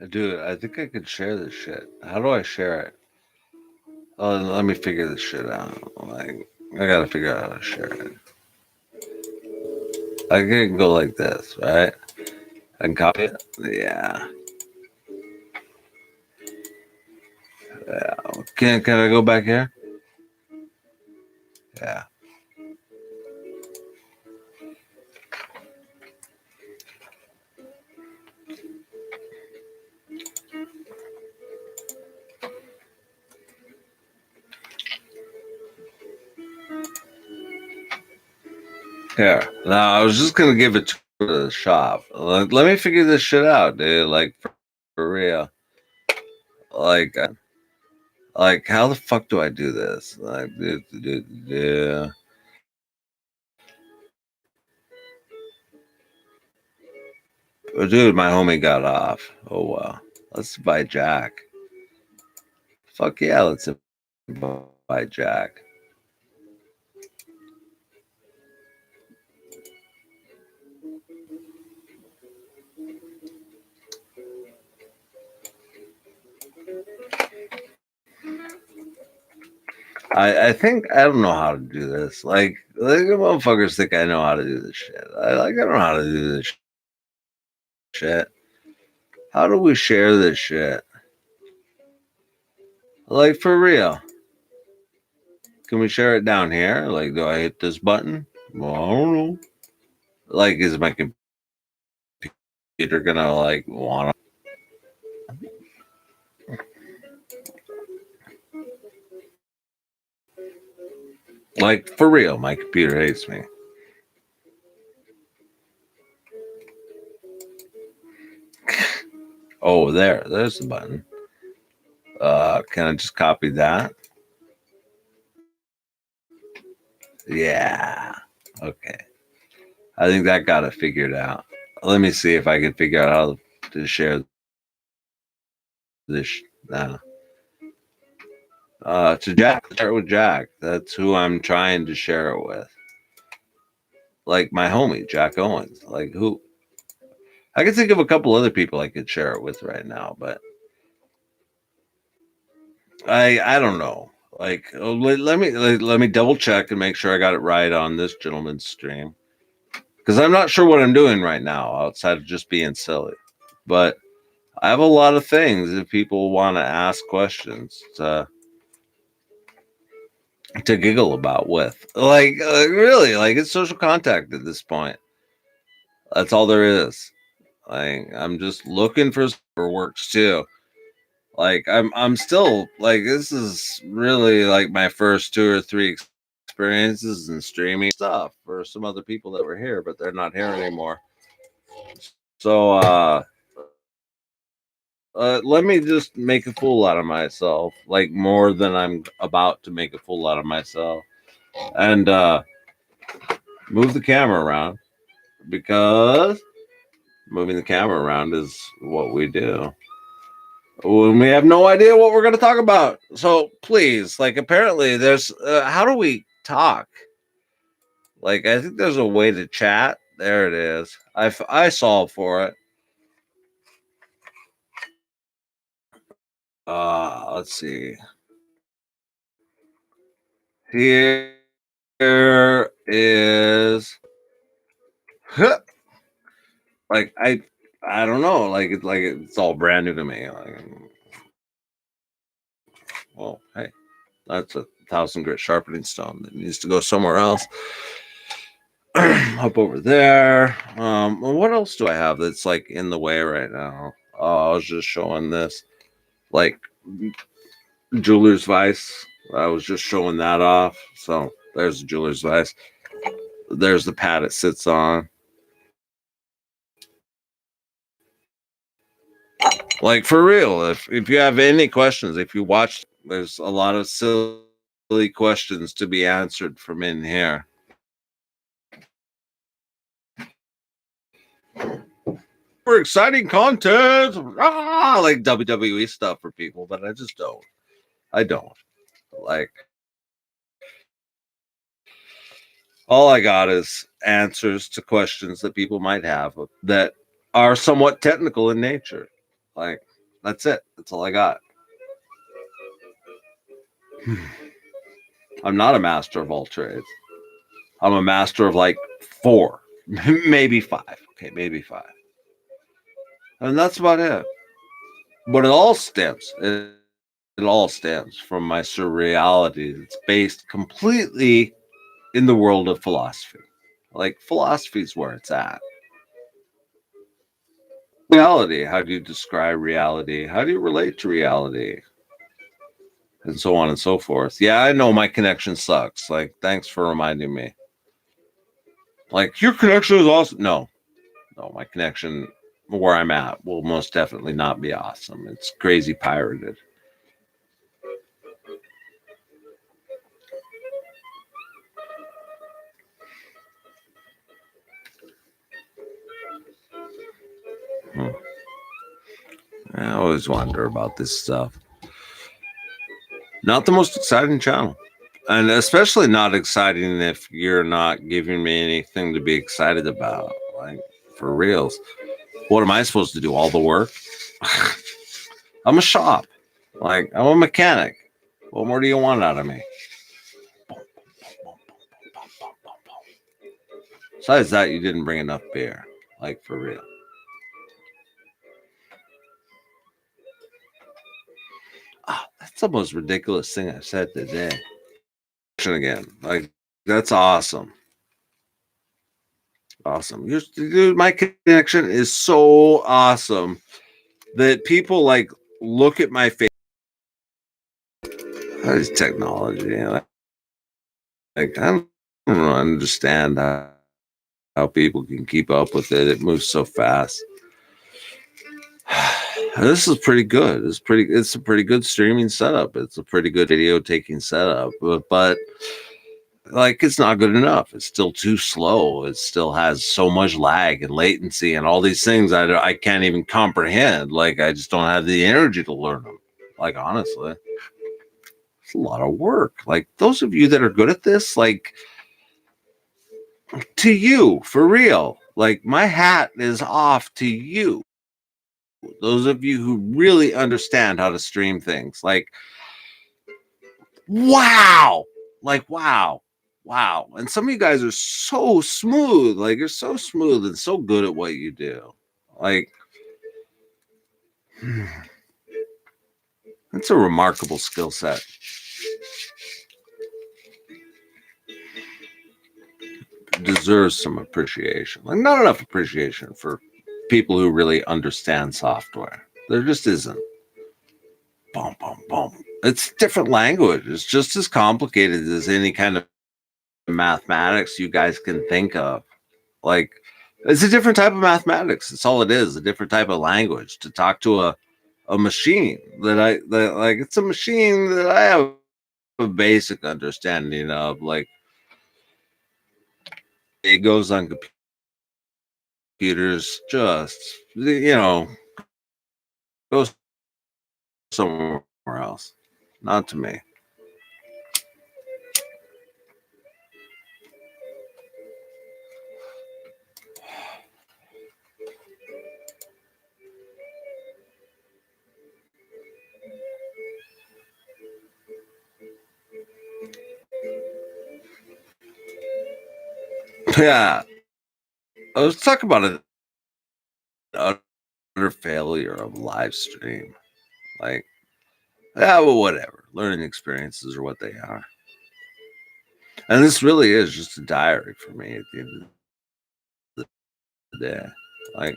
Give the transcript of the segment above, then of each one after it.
Dude, I think I could share this shit. How do I share it? Oh, let me figure this shit out. Like, I gotta figure out how to share it. I can go like this, right? I can copy it. Yeah. Yeah. Can I go back here? Yeah. Here. Now I was just gonna give it to the shop. Let me figure this shit out, dude. Like for real. Like, like how the fuck do I do this? Like, yeah. Oh, dude, my homie got off. Oh well. Let's buy Jack. Fuck yeah, let's buy Jack. I think I don't know how to do this. Like motherfuckers think I know how to do this shit. I don't know how to do this shit. How do we share this shit? Like for real. Can we share it down here? Like, do I hit this button? Well, I don't know. Like, is my computer gonna like wanna? Like for real, my computer hates me. Oh, there's the button. Can I just copy that? Yeah. Okay. I think that got it figured out. Let me see if I can figure out how to share this now. To Jack, share it with Jack. That's who I'm trying to share it with. Like my homie, Jack Owens. Like who? I can think of a couple other people I could share it with right now, but I don't know. Like let me double check and make sure I got it right on this gentleman's stream because I'm not sure what I'm doing right now outside of just being silly. But I have a lot of things if people want to ask questions to giggle about with. Like really, like it's social contact at this point. That's all there is. Like I'm just looking for works too. Like I'm still like this is really like my first two or three experiences in streaming stuff for some other people that were here, but they're not here anymore. So let me just make a fool out of myself, like more than I'm about to make a fool out of myself, and move the camera around because moving the camera around is what we do when we have no idea what we're going to talk about. So please, like, apparently there's how do we talk? Like, I think there's a way to chat. There it is. I solved for it. Let's see. Here is like I don't know. Like it's all brand new to me. Like, well, hey, that's a 1,000 grit sharpening stone that needs to go somewhere else. Up over there. Well, what else do I have that's like in the way right now? Oh, I was just showing this, like jeweler's vice. I was just showing that off. So there's the jeweler's vice. There's the pad it sits on. Like for real, if you have any questions, if you watch, there's a lot of silly questions to be answered from in here. For exciting content, like WWE stuff for people, but I just don't. I don't. Like, all I got is answers to questions that people might have that are somewhat technical in nature. Like, that's it. That's all I got. I'm not a master of all trades. I'm a master of like 4, maybe 5. Okay, maybe 5. And that's about it. But it all stems from my surreality. It's based completely in the world of philosophy. Like, philosophy is where it's at. Reality. How do you describe reality? How do you relate to reality? And so on and so forth. Yeah, I know my connection sucks. Like, thanks for reminding me. Like, your connection is awesome. No, my connection where I'm at will most definitely not be awesome. It's crazy pirated. Hmm. I always wonder about this stuff. Not the most exciting channel. And especially not exciting if you're not giving me anything to be excited about. Like, for reals. What am I supposed to do? All the work? I'm a shop. Like, I'm a mechanic. What more do you want out of me? Besides that, you didn't bring enough beer. Like, for real. Ah, that's the most ridiculous thing I've said today. Again, like, that's awesome. Awesome. Dude, my connection is so awesome that people like look at my face. That is technology. Like, I don't understand how people can keep up with it. It moves so fast. This is pretty good. It's a pretty good streaming setup. It's a pretty good video taking setup, but like, it's not good enough. It's still too slow. It still has so much lag and latency and all these things I can't even comprehend. Like, I just don't have the energy to learn them. Like, honestly, it's a lot of work. Like, those of you that are good at this, like, to you, for real, like, my hat is off to you. Those of you who really understand how to stream things, like, wow, like, wow. And some of you guys are so smooth. Like, you're so smooth and so good at what you do. Like, it's a remarkable skill set. Deserves some appreciation. Like, not enough appreciation for people who really understand software. There just isn't. Boom, boom, boom. It's different language. It's just as complicated as any kind of mathematics you guys can think of. Like, it's a different type of mathematics. That's all it is. A different type of language to talk to a machine that like, it's a machine that I have a basic understanding of. Like, it goes on computers, just, goes somewhere else. Not to me. Yeah. Let's talk about an utter failure of live stream. Like, yeah, well, whatever. Learning experiences are what they are. And this really is just a diary for me at the end of the day. Like,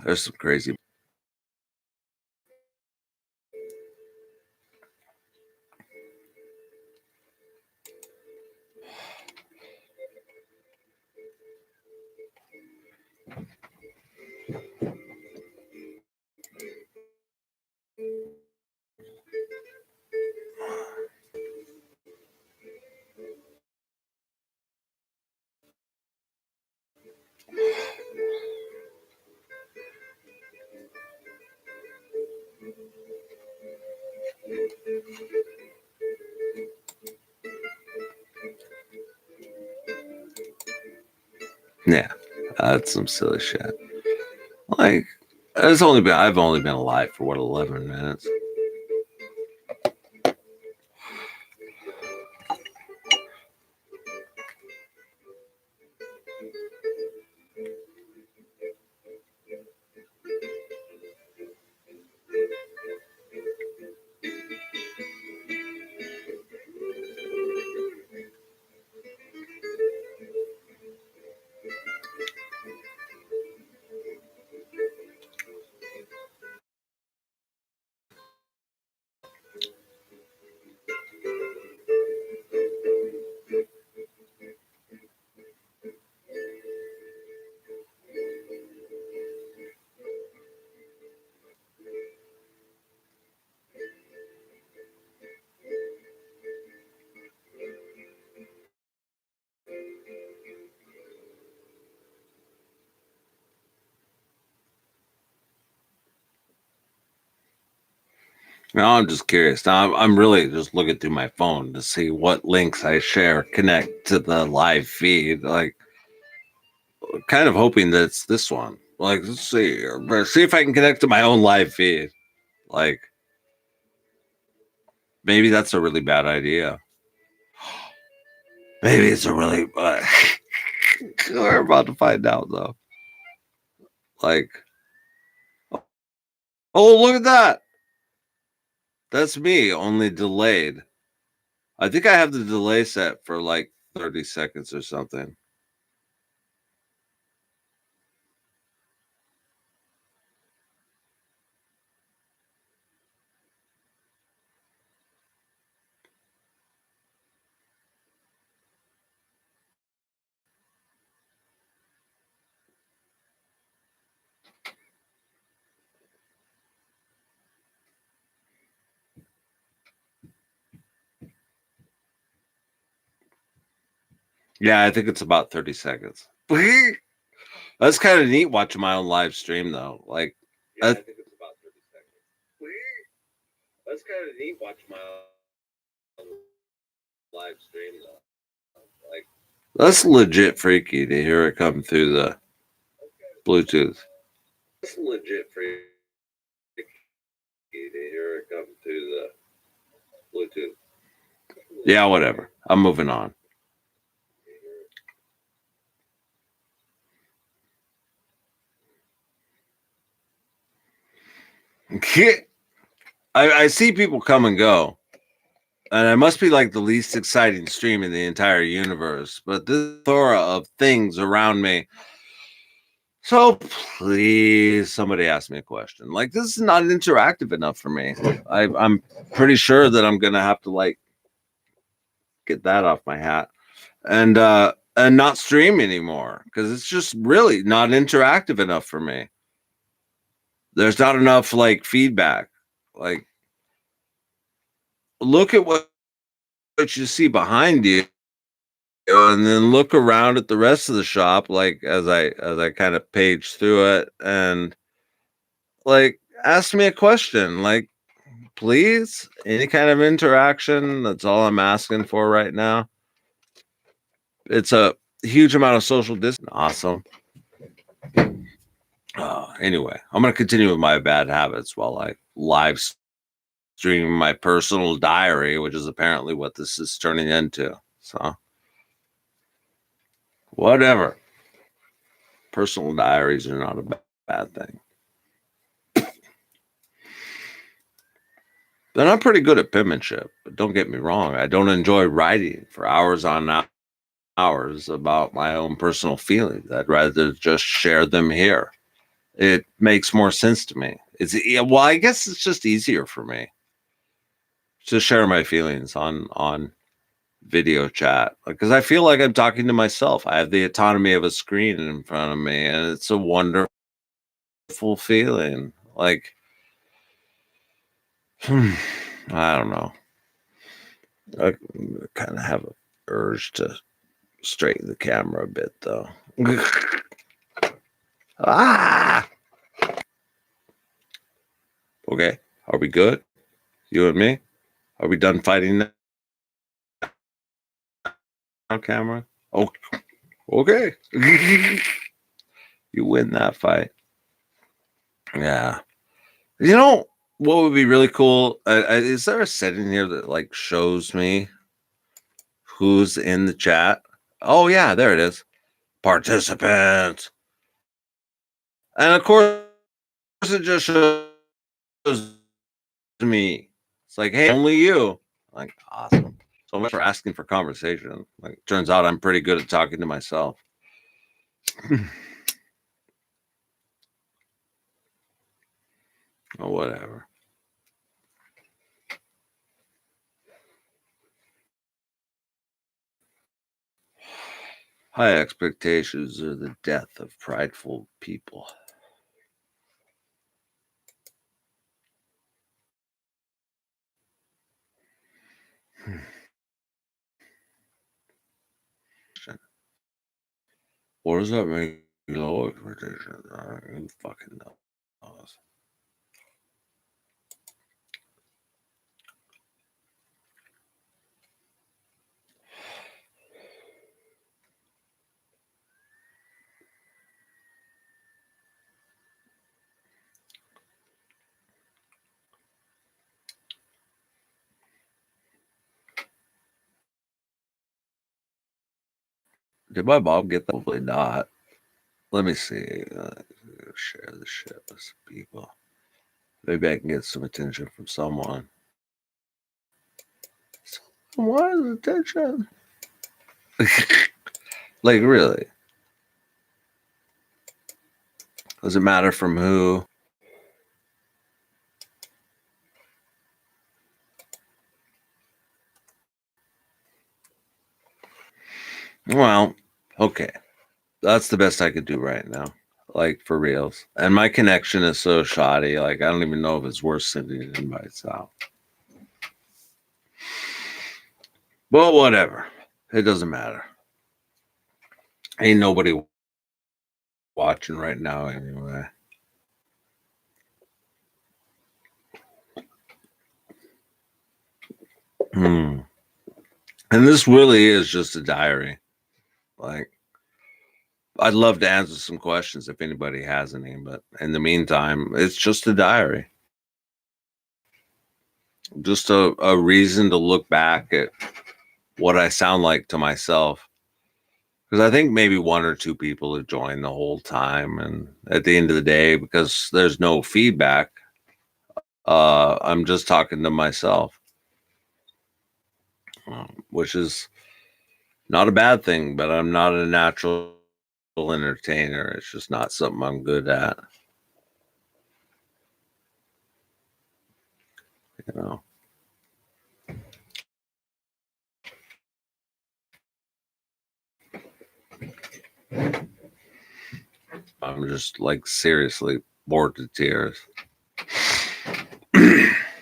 there's some crazy. That's some silly shit. Like, I've only been alive for what, 11 minutes. Now I'm just curious. Now I'm really just looking through my phone to see what links I share connect to the live feed. Like, kind of hoping that it's this one. Like, let's see here. See if I can connect to my own live feed. Like, maybe that's a really bad idea. Maybe it's a really. We're about to find out though. Like, oh, look at that. That's me, only delayed. I think I have the delay set for like 30 seconds or something. Yeah, I think it's about 30 seconds. That's kind of neat watching my own live stream though. Like, yeah, I think it's about 30 seconds. That's kind of neat watching my own live stream though. Like, that's legit freaky to hear it come through the Bluetooth. That's legit freaky to hear it come through the Bluetooth. Yeah, whatever. I'm moving on. I see people come and go, and I must be like the least exciting stream in the entire universe. But this plethora of things around me. So please, somebody ask me a question. Like, this is not interactive enough for me. I'm pretty sure that I'm gonna have to like get that off my hat and not stream anymore because it's just really not interactive enough for me. There's not enough like feedback. Like, look at what you see behind you, and then look around at the rest of the shop. Like, as I kind of page through it, and like ask me a question. Like, please, any kind of interaction. That's all I'm asking for right now. It's a huge amount of social distance. Awesome. Anyway, I'm going to continue with my bad habits while I live stream my personal diary, which is apparently what this is turning into. So, whatever. Personal diaries are not a bad thing. Then I'm pretty good at penmanship, but don't get me wrong. I don't enjoy writing for hours on hours about my own personal feelings. I'd rather just share them here. It makes more sense to me. Well, I guess it's just easier for me to share my feelings on video chat because I feel like I'm talking to myself. I have the autonomy of a screen in front of me, and it's a wonderful feeling. Like, I don't know. I kind of have an urge to straighten the camera a bit, though. Ah. Okay, are we good? You and me? Are we done fighting now? On camera? Oh, okay. You win that fight. Yeah. You know what would be really cool? Is there a setting here that like shows me who's in the chat? Oh yeah, there it is. Participants. And of course it just shows me. It's like, hey, only you. Like, awesome. So much for asking for conversation. Like, turns out I'm pretty good at talking to myself. Oh, whatever. High expectations are the death of prideful people. What does that mean? Low expectations. Who fucking knows? Did my mom get that? Hopefully not. Let me see. Share the shit with some people. Maybe I can get some attention from someone. Someone's attention. Like, really? Does it matter from who? Well, okay. That's the best I could do right now. Like, for reals. And my connection is so shoddy. Like, I don't even know if it's worth sending invites out. But whatever. It doesn't matter. Ain't nobody watching right now anyway. And this really is just a diary. Like, I'd love to answer some questions if anybody has any, but in the meantime, it's just a diary. Just a reason to look back at what I sound like to myself. Because I think maybe one or two people have joined the whole time. And at the end of the day, because there's no feedback, I'm just talking to myself, which is not a bad thing, but I'm not a natural entertainer. It's just not something I'm good at. You know. I'm just like seriously bored to tears.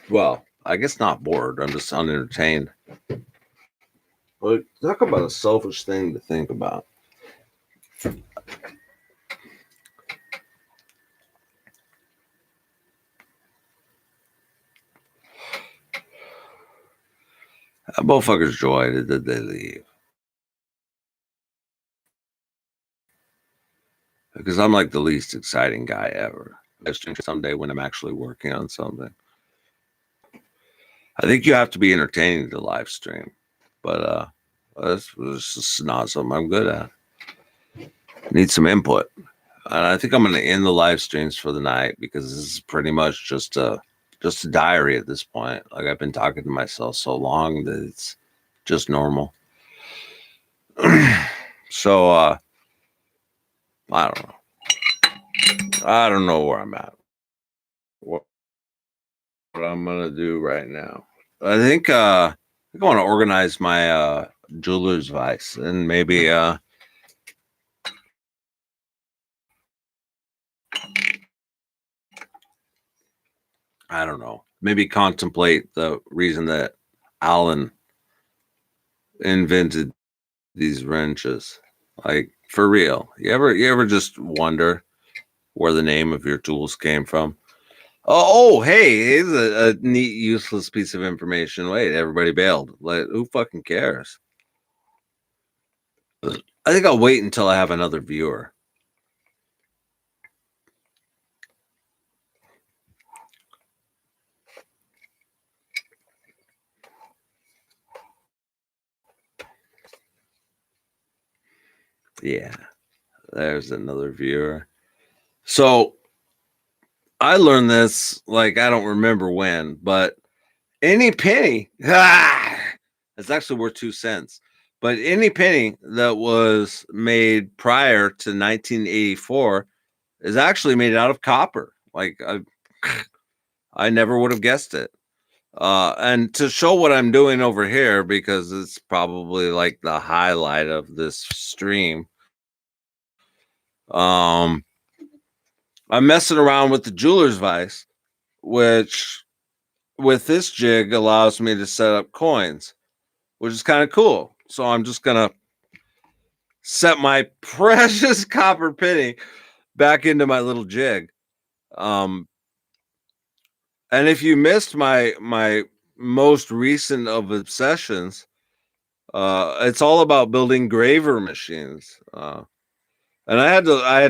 Well, I guess not bored. I'm just unentertained. But talk about a selfish thing to think about. That motherfucker's joy did they leave? Because I'm like the least exciting guy ever. Someday when I'm actually working on something. I think you have to be entertaining to live stream, but that's just not something I'm good at. Need some input, and I think I'm going to end the live streams for the night because this is pretty much just a diary at this point. Like I've been talking to myself so long that it's just normal. So I don't know. I don't know where I'm at. What I'm gonna do right now. I think I want to organize my jeweler's vice and maybe I don't know. Maybe contemplate the reason that Alan invented these wrenches. Like for real. You ever just wonder where the name of your tools came from? Oh, hey, here's a neat, useless piece of information. Wait, everybody bailed. Like, who fucking cares? I think I'll wait until I have another viewer. Yeah, there's another viewer. So I learned this, like, I don't remember when, but any penny, it's actually worth 2 cents. But any penny that was made prior to 1984 is actually made out of copper. Like, I never would have guessed it. And to show what I'm doing over here, because it's probably like the highlight of this stream, um, I'm messing around with the jeweler's vice, which with this jig allows me to set up coins, which is kind of cool. So I'm just gonna set my precious copper penny back into my little jig. Um, and if you missed my most recent of obsessions, it's all about building graver machines. And I had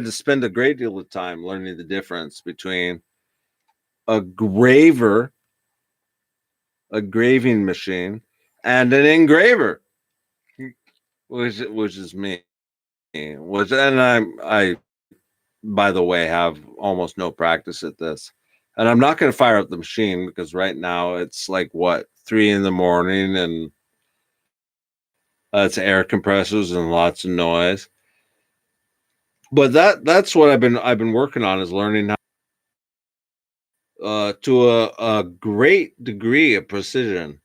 to spend a great deal of time learning the difference between a graver, a graving machine, and an engraver, which is me. Which and I by the way have almost no practice at this. And I'm not going to fire up the machine because right now it's like what 3 in the morning and it's air compressors and lots of noise. But that's what I've been working on is learning how to a great degree of precision.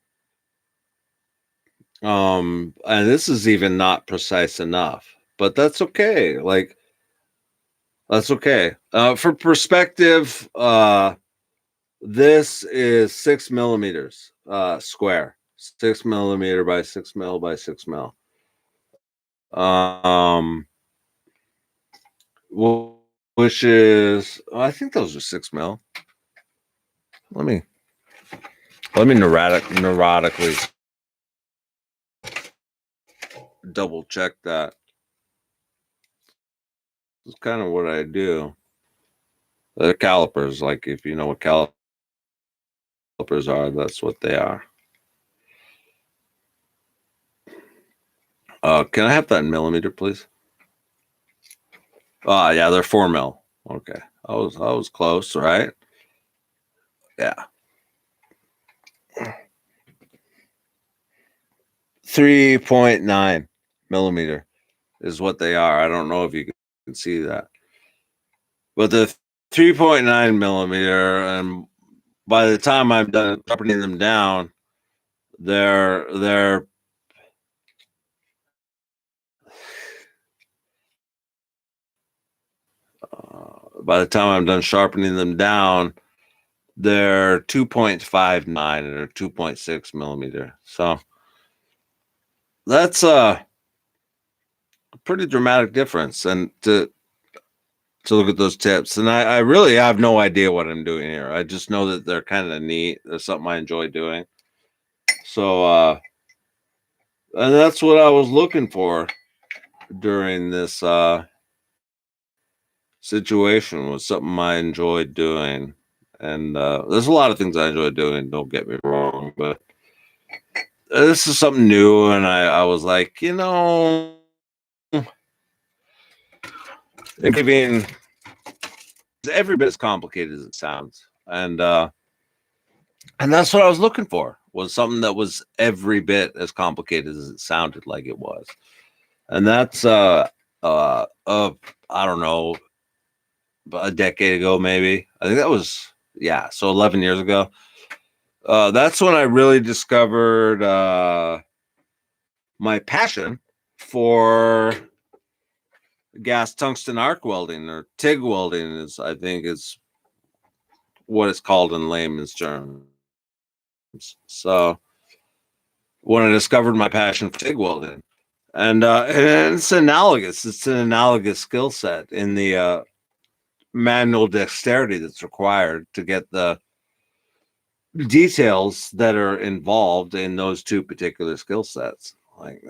And this is even not precise enough, but that's okay. Like that's okay. For perspective, this is 6 millimeters square, 6 millimeter by 6 mil by 6 mil. Um, which is I think those are 6 mil. Let me neurotically double check that. It's kind of what I do. The calipers, like if you know what calipers are, that's what they are. Can I have that in millimeter, please? Yeah, they're 4 mil. Okay, I was close, right? Yeah, 3.9 millimeter is what they are. I don't know if you can see that, but the 3.9 millimeter, and by the time I'm done sharpening them down, they're by the time I'm done sharpening them down, they're 2.59 or 2.6 millimeter. So that's a pretty dramatic difference. And to look at those tips, and I really have no idea what I'm doing here. I just know that they're kind of neat. There's something I enjoy doing. So and that's what I was looking for during this situation, was something I enjoyed doing. And there's a lot of things I enjoy doing, don't get me wrong, but this is something new, and I was like, giving every bit as complicated as it sounds, and that's what I was looking for, was something that was every bit as complicated as it sounded like it was. And that's I don't know, a decade ago, maybe. I think that was, yeah, so 11 years ago. That's when I really discovered my passion for gas tungsten arc welding, or TIG welding, is I think is what it's called in layman's terms. So when I discovered my passion for TIG welding, and it's analogous. It's an analogous skill set in the manual dexterity that's required to get the details that are involved in those two particular skill sets. Like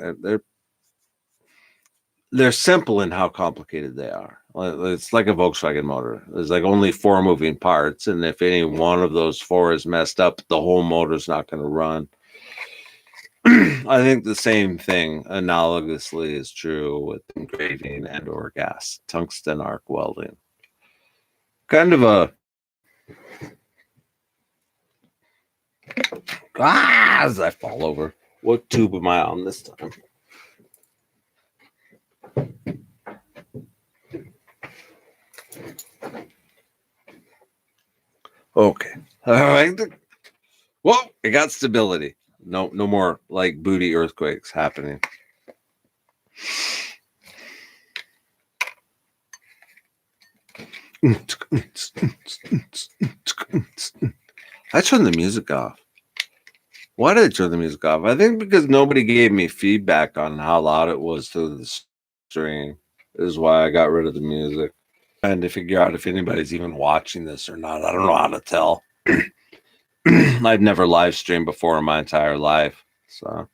they're simple in how complicated they are. It's like a Volkswagen motor. There's like only 4 moving parts, and if any one of those 4 is messed up, the whole motor's not going to run. I think the same thing analogously is true with engraving and or gas tungsten arc welding. Kind of a as I fall over. What tube am I on this time? Okay. All right. Whoa, it got stability. No more like booty earthquakes happening. I turned the music off. Why did I turn the music off? I think because nobody gave me feedback on how loud it was through the stream. Is why I got rid of the music. Trying to figure out if anybody's even watching this or not. I don't know how to tell. I've never live streamed before in my entire life. So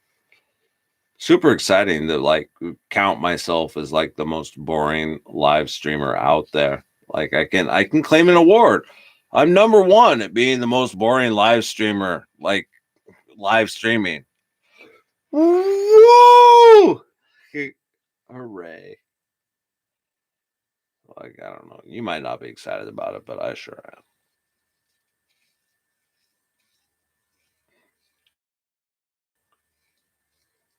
super exciting to like count myself as like the most boring live streamer out there. Like I can claim an award. I'm number one at being the most boring live streamer, like live streaming. Woo! Hooray. Like, I don't know. You might not be excited about it, but I sure am.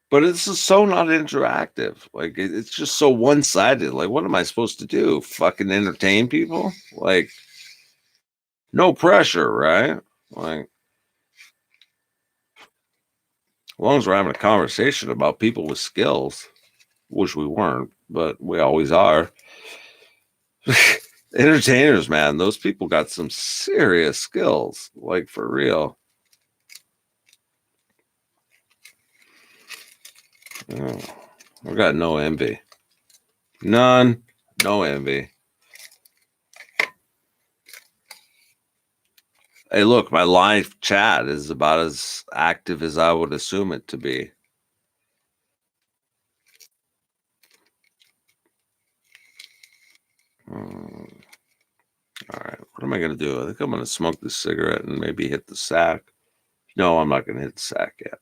But it's just so not interactive. Like, it's just so one sided. Like, what am I supposed to do? Fucking entertain people? Like, no pressure, right? Like, as long as we're having a conversation about people with skills, which we weren't, but we always are. Entertainers, man, those people got some serious skills, like for real. Oh, I got no envy. None. No envy. Hey, look, my live chat is about as active as I would assume it to be. All right, what am I going to do? I think I'm going to smoke this cigarette and maybe hit the sack. No, I'm not going to hit the sack yet.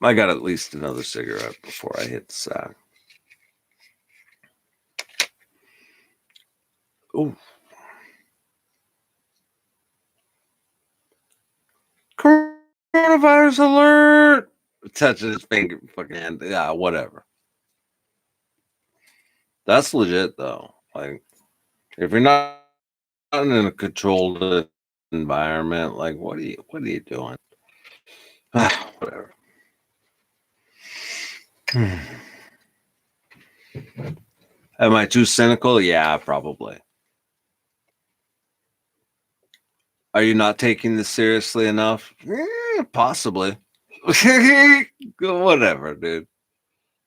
I got at least another cigarette before I hit the sack. Oh. Coronavirus alert! Touching his finger, fucking hand. Yeah, whatever. That's legit though. Like, if you're not in a controlled environment, like, what are you doing? Whatever. Am I too cynical? Yeah, probably. Are you not taking this seriously enough? Possibly. Whatever, dude.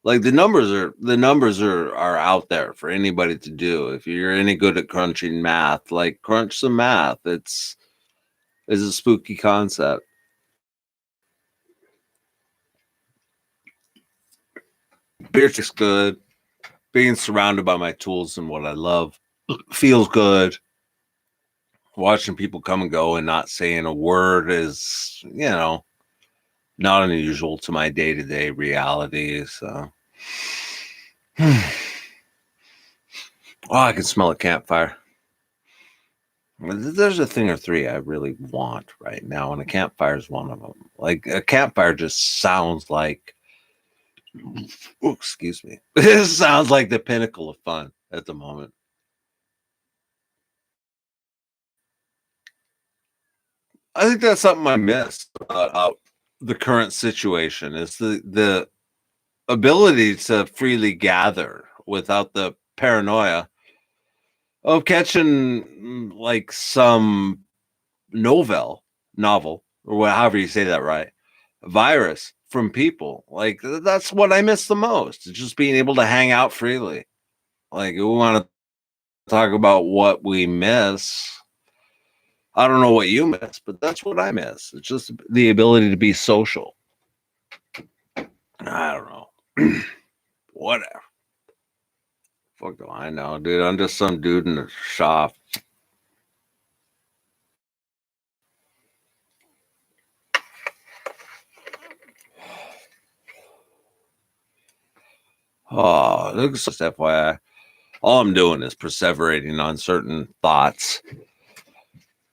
Like the numbers are out there for anybody to do. If you're any good at crunching math, like crunch some math. It's a spooky concept. Beer tastes good. Being surrounded by my tools and what I love feels good. Watching people come and go and not saying a word is, not unusual to my day-to-day reality. So, oh, I can smell a campfire. There's a thing or three I really want right now, and a campfire is one of them. Like a campfire just sounds like, oh, excuse me, it sounds like the pinnacle of fun at the moment. I think that's something I miss about the current situation is the ability to freely gather without the paranoia of catching like some novel, or however you say that right, virus from people. Like that's what I miss the most. Just being able to hang out freely. Like we want to talk about what we miss. I don't know what you miss, but that's what I miss. It's just the ability to be social. I don't know. Whatever. Fuck do I know, dude? I'm just some dude in a shop. Oh, look, just FYI. All I'm doing is perseverating on certain thoughts,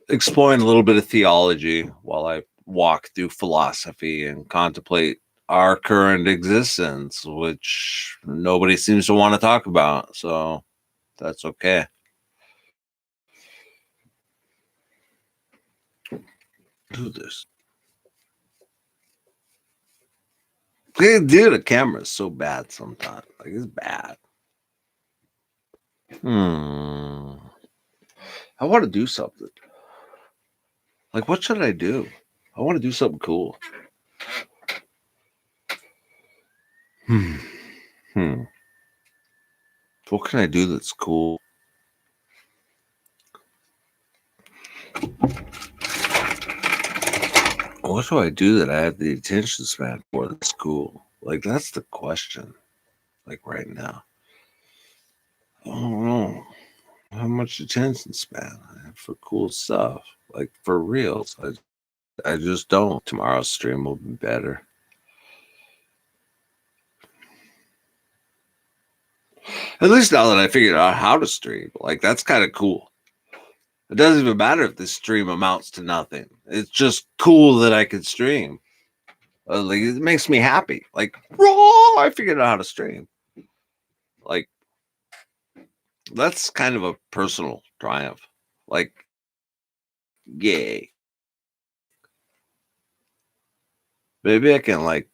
exploring a little bit of theology while I walk through philosophy and contemplate our current existence, which nobody seems to want to talk about. So that's okay. Do this. Dude, the camera is so bad sometimes. Like, it's bad. I want to do something. Like, what should I do? I want to do something cool. What can I do that's cool? What do I do that I have the attention span for that's cool? Like, that's the question. Like, right now. I don't know how much attention span I have for cool stuff. Like, for reals. I just don't. Tomorrow's stream will be better. At least now that I figured out how to stream, like, that's kind of cool. It doesn't even matter if this stream amounts to nothing. It's just cool that I can stream. Like, it makes me happy. Like, raw, I figured out how to stream. Like, that's kind of a personal triumph. Like, yay. Maybe I can, like,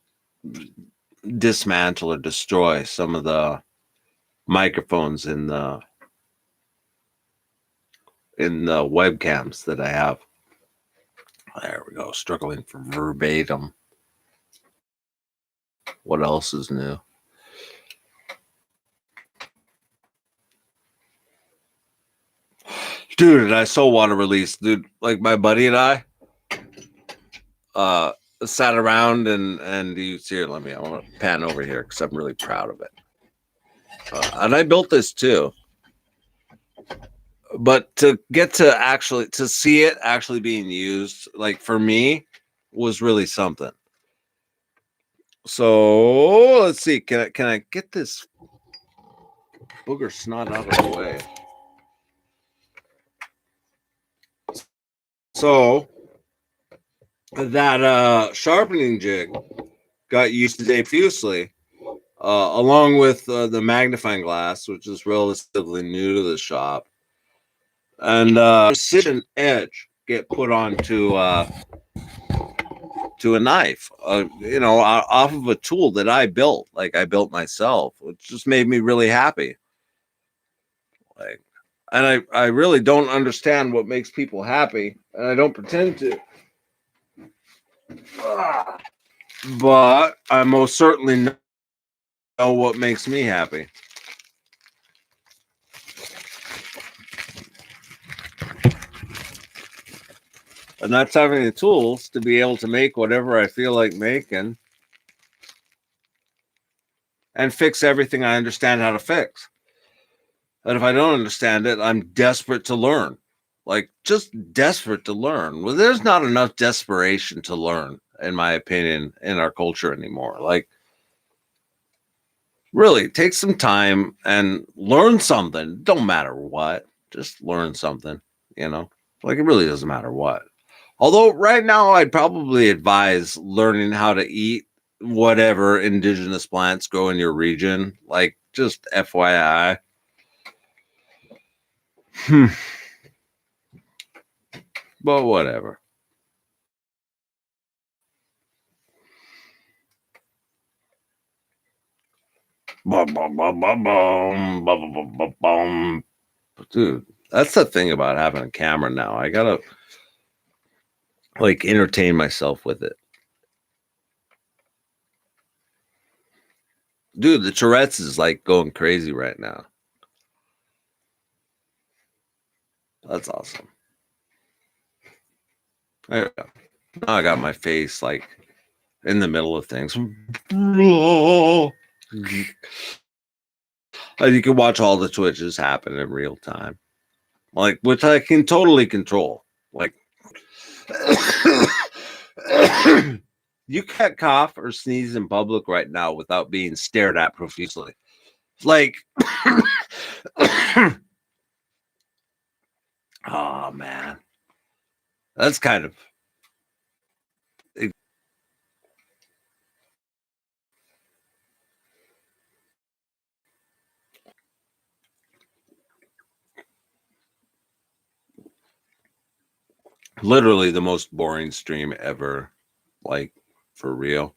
dismantle or destroy some of the microphones in the webcams that I have. There we go. Struggling for verbatim. What else is new? Dude, I so want to release, dude. Like, my buddy and I sat around and you see here, I want to pan over here because I'm really proud of it. And I built this too. But to get to see it actually being used, like, for me, was really something. So let's see. Can I get this booger snot out of the way? So that sharpening jig got used today profusely, along with the magnifying glass, which is relatively new to the shop, and precision edge get put onto to a knife, off of a tool that I built, like I built myself, which just made me really happy. Like, and I really don't understand what makes people happy, and I don't pretend to. But I most certainly know what makes me happy. And that's having the tools to be able to make whatever I feel like making and fix everything I understand how to fix. And if I don't understand it, I'm desperate to learn. Like, just desperate to learn. Well, there's not enough desperation to learn, in my opinion, in our culture anymore. Like, really, take some time and learn something. Don't matter what. Just learn something, Like, it really doesn't matter what. Although right now I'd probably advise learning how to eat whatever indigenous plants grow in your region. Like, just FYI. But whatever. Dude, that's the thing about having a camera now. I gotta, like, entertain myself with it. Dude, the Tourette's is, like, going crazy right now. That's awesome. Now I got my face, like, in the middle of things. You can watch all the twitches happen in real time, like, which I can totally control. Like, you can't cough or sneeze in public right now without being stared at profusely. Like, oh man, that's kind of literally the most boring stream ever. Like, for real.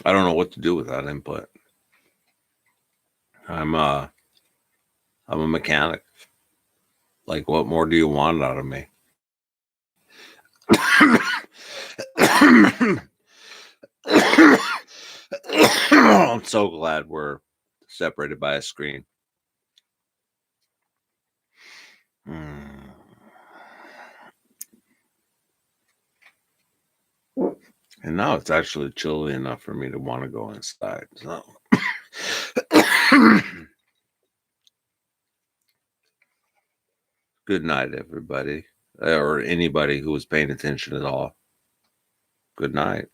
I don't know what to do with that input. I'm a mechanic. Like, what more do you want out of me? I'm so glad we're separated by a screen. And now it's actually chilly enough for me to want to go inside. So good night, everybody, or anybody who was paying attention at all. Good night.